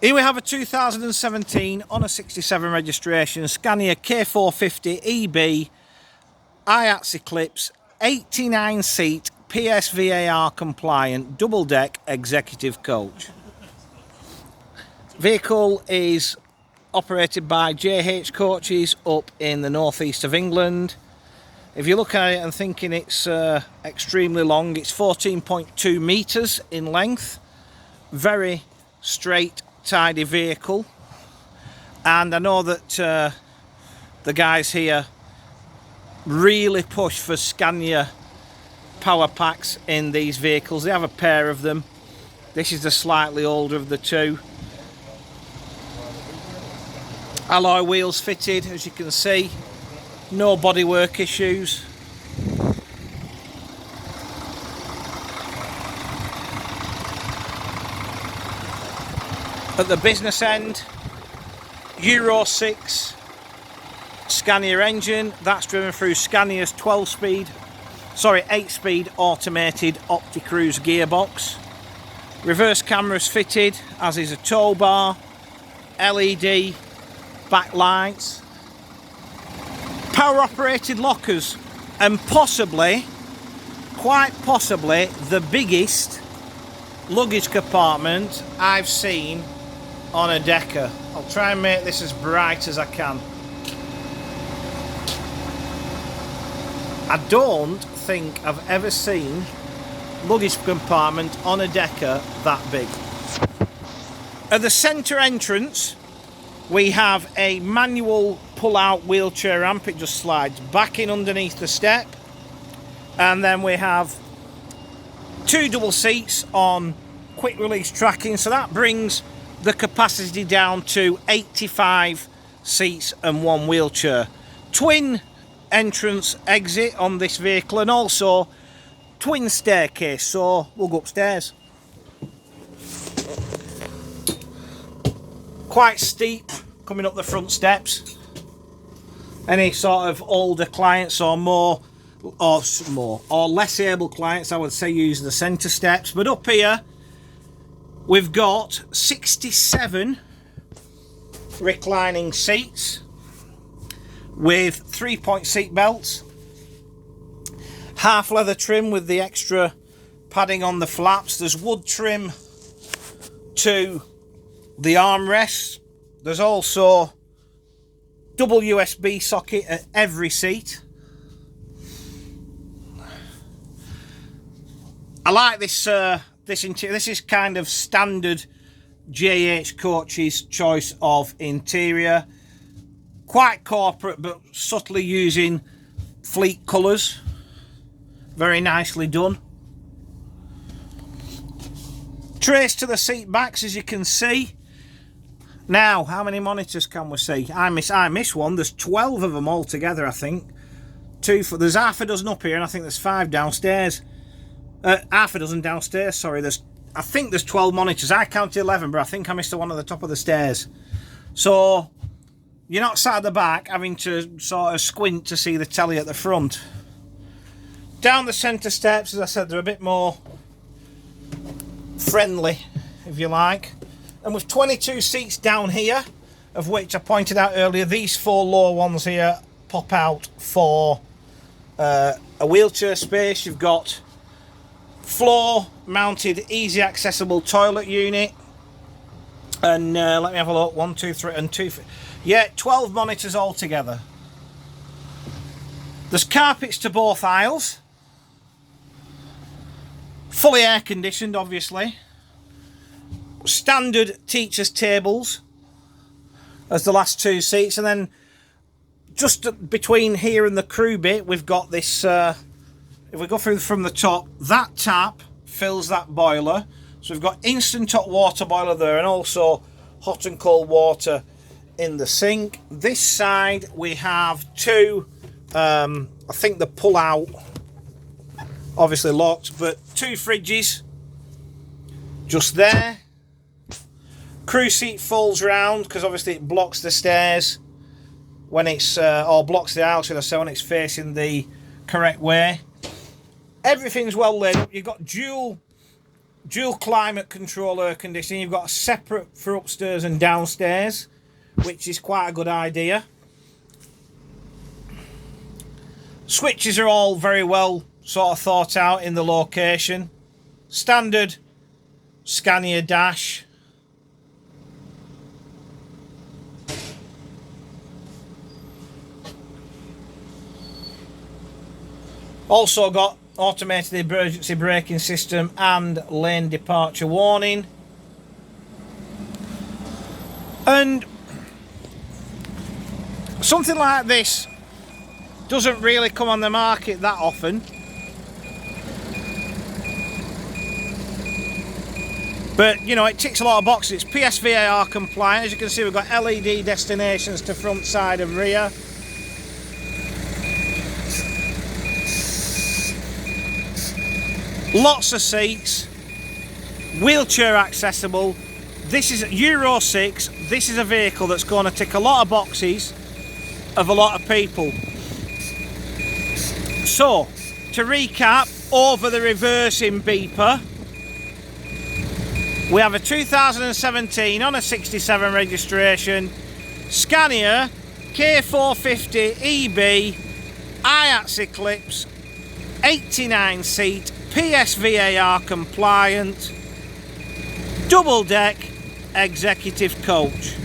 Here we have a 2017 on a 67 registration Scania K450EB Ayats Eclipse 89 seat PSVAR compliant double deck executive coach. Vehicle is operated by JH Coaches up in the northeast of England. If you look at it and thinking it's extremely long, it's 14.2 metres in length. Very straight, tidy vehicle. And I know that the guys here really push for Scania power packs in these vehicles. They have a pair of them. This is the slightly older of the two. Alloy wheels fitted, as you can see. No bodywork issues. At the business end, Euro 6 Scania engine. That's driven through Scania's 8-speed automated OptiCruise gearbox. Reverse cameras fitted, as is a tow bar, LED backlights, power operated lockers, and possibly, quite possibly, the biggest luggage compartment I've seen on a Decker. I'll try and make this as bright as I can. I don't think I've ever seen luggage compartment on a Decker that big. At the centre entrance we have a manual pull-out wheelchair ramp. It just slides back in underneath the step, and then we have two double seats on quick release tracking, so that brings the capacity down to 85 seats and one wheelchair. Twin entrance exit on this vehicle, and also twin staircase, so we'll go upstairs. Quite steep coming up the front steps. Any sort of older clients or less able clients, I would say, use the centre steps. But up here we've got 67 reclining seats with 3-point seat belts, half leather trim with the extra padding on the flaps. There's wood trim to the armrests. There's also double USB socket at every seat. I like this this interior. This is kind of standard JH Coaches choice of interior. Quite corporate, but subtly using fleet colours. Very nicely done. Trace to the seat backs, as you can see. Now, how many monitors can we see? I miss one. There's 12 of them altogether, I think. There's half a dozen up here, and I think there's 5 downstairs. Half a dozen downstairs, sorry. I think there's 12 monitors. I counted 11, but I think I missed the one at the top of the stairs. So you're not sat at the back having to sort of squint to see the telly at the front. Down the centre steps, as I said, they're a bit more friendly, if you like. And with 22 seats down here, of which I pointed out earlier, these 4 lower ones here pop out for a wheelchair space. You've got floor mounted easy accessible toilet unit, and let me have a look. 1, 2, 3 and 2, yeah, 12 monitors altogether. There's carpets to both aisles, fully air conditioned, obviously. Standard teachers tables as the last 2 seats, and then just between here and the crew bit we've got this if we go through from the top, that tap fills that boiler, so we've got instant hot water boiler there, and also hot and cold water in the sink. This side we have 2 I think the pull out obviously locked, but 2 fridges just there. Crew seat folds round because obviously it blocks the stairs when it's or blocks the aisle, should I say, when it's facing the correct way. Everything's well lit up. You've got dual dual climate control air conditioning. You've got a separate for upstairs and downstairs, which is quite a good idea. Switches are all very well sort of thought out in the location. Standard Scania dash. Also got automated emergency braking system and lane departure warning. And something like this doesn't really come on the market that often. But, you know, it ticks a lot of boxes. It's PSVAR compliant. As you can see, we've got LED destinations to front, side and rear. Lots of seats. Wheelchair accessible. This is Euro 6. This is a vehicle that's going to tick a lot of boxes of a lot of people. So, to recap, over the reversing beeper, we have a 2017 on a 67 registration Scania K450EB Ayats Eclipse, 89 seat, PSVAR compliant, double deck executive coach.